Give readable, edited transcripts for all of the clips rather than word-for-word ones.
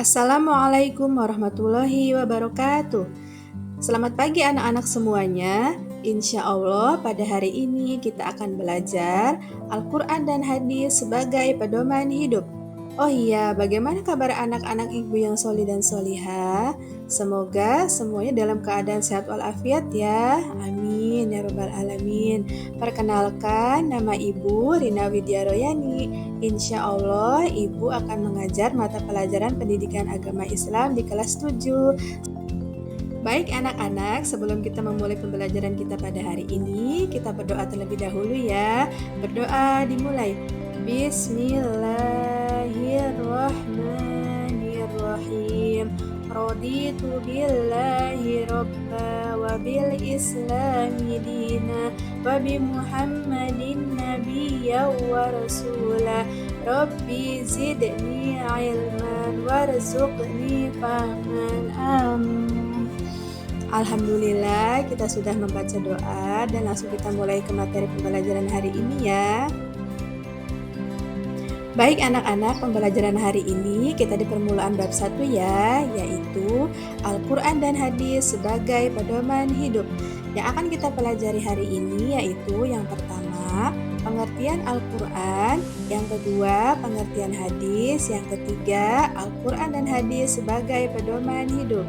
Assalamualaikum warahmatullahi wabarakatuh. Selamat pagi anak-anak semuanya. Insya Allah pada hari ini kita akan belajar Al-Quran dan hadis sebagai pedoman hidup. Oh iya, bagaimana kabar anak-anak ibu yang solih dan solihah? Semoga semuanya dalam keadaan sehat walafiat ya. Amin ya rabbal alamin. Perkenalkan, nama ibu Rina Widya Royani. Insya Allah ibu akan mengajar mata pelajaran pendidikan agama Islam di kelas 7. Baik anak-anak, sebelum kita memulai pembelajaran kita pada hari ini, kita berdoa terlebih dahulu ya. Berdoa dimulai. Bismillahirrahmanirrahim. Raditu billahi robba wa bil islami dina wa bi muhammadin nabiyya wa rasulah. Rabbi zidni ilman warzuqni fahman. Amin. Alhamdulillah kita sudah membaca doa dan langsung kita mulai ke materi pembelajaran hari ini ya. Baik anak-anak, pembelajaran hari ini kita di permulaan bab 1 ya, yaitu Al-Quran dan hadis sebagai pedoman hidup. Yang akan kita pelajari hari ini yaitu yang pertama, pengertian Al-Quran, yang kedua, pengertian hadis, yang ketiga, Al-Quran dan hadis sebagai pedoman hidup.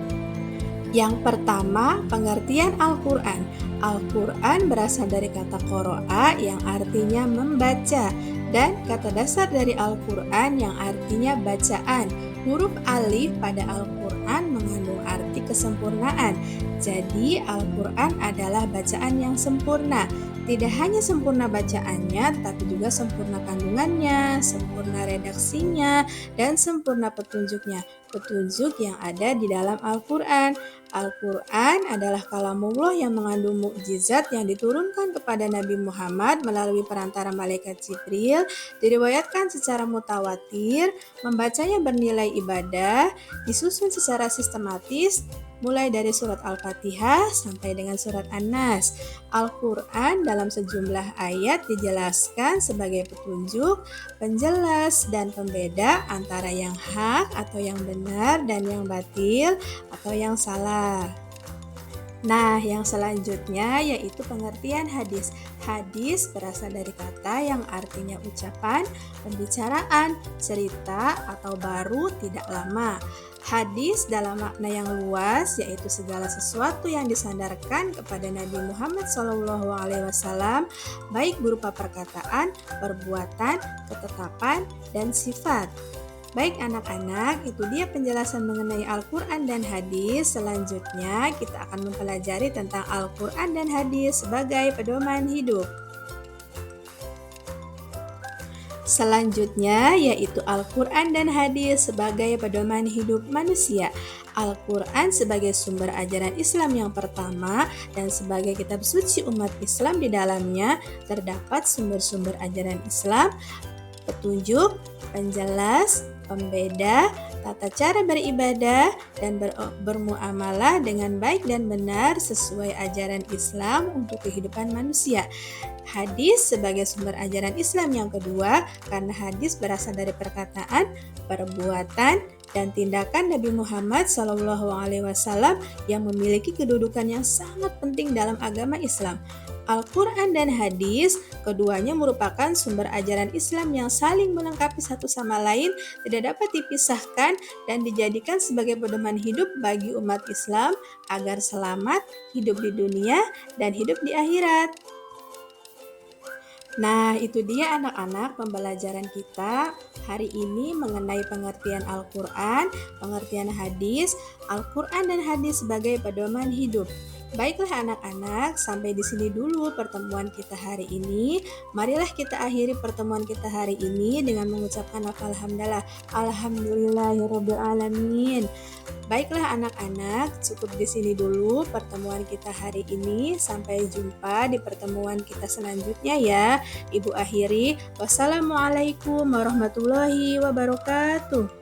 Yang pertama, pengertian Al-Quran. Al-Quran berasal dari kata qoro'a yang artinya membaca, dan kata dasar dari Al-Quran yang artinya bacaan. Huruf alif pada Al-Quran mengandung arti kesempurnaan. Jadi Al-Quran adalah bacaan yang sempurna. Tidak hanya sempurna bacaannya, tapi juga sempurna kandungannya, sempurna redaksinya, dan sempurna petunjuknya. Petunjuk yang ada di dalam Al-Quran. Al-Quran adalah kalamullah yang mengandung mukjizat yang diturunkan kepada Nabi Muhammad melalui perantara malaikat Jibril, diriwayatkan secara mutawatir, membacanya bernilai ibadah, disusun secara sistematis, mulai dari surat Al-Fatihah sampai dengan surat An-Nas. Al-Quran dalam sejumlah ayat dijelaskan sebagai petunjuk, penjelas, dan pembeda antara yang hak atau yang benar dan yang batil atau yang salah. Nah, yang selanjutnya yaitu pengertian hadis. Hadis berasal dari kata yang artinya ucapan, pembicaraan, cerita, atau baru tidak lama. Hadis dalam makna yang luas yaitu segala sesuatu yang disandarkan kepada Nabi Muhammad SAW, baik berupa perkataan, perbuatan, ketetapan, dan sifat. Baik anak-anak, itu dia penjelasan mengenai Al-Quran dan hadis. Selanjutnya kita akan mempelajari tentang Al-Quran dan hadis sebagai pedoman hidup. Selanjutnya yaitu Al-Quran dan hadis sebagai pedoman hidup manusia. Al-Quran sebagai sumber ajaran Islam yang pertama dan sebagai kitab suci umat Islam. Di dalamnya terdapat sumber-sumber ajaran Islam, petunjuk, penjelas, pembeda, tata cara beribadah, dan bermuamalah dengan baik dan benar sesuai ajaran Islam untuk kehidupan manusia. Hadis sebagai sumber ajaran Islam yang kedua, karena hadis berasal dari perkataan, perbuatan, dan tindakan Nabi Muhammad SAW yang memiliki kedudukan yang sangat penting dalam agama Islam. Al-Quran dan hadis, keduanya merupakan sumber ajaran Islam yang saling melengkapi satu sama lain, tidak dapat dipisahkan dan dijadikan sebagai pedoman hidup bagi umat Islam agar selamat hidup di dunia dan hidup di akhirat. Nah, itu dia anak-anak pembelajaran kita hari ini mengenai pengertian Al-Quran, pengertian hadis, Al-Quran dan hadis sebagai pedoman hidup. Baiklah anak-anak, sampai di sini dulu pertemuan kita hari ini. Marilah kita akhiri pertemuan kita hari ini dengan mengucapkan alhamdulillah. Alhamdulillahirabbil alamin. Baiklah anak-anak, cukup di sini dulu pertemuan kita hari ini. Sampai jumpa di pertemuan kita selanjutnya ya. Ibu akhiri, wassalamualaikum warahmatullahi wabarakatuh.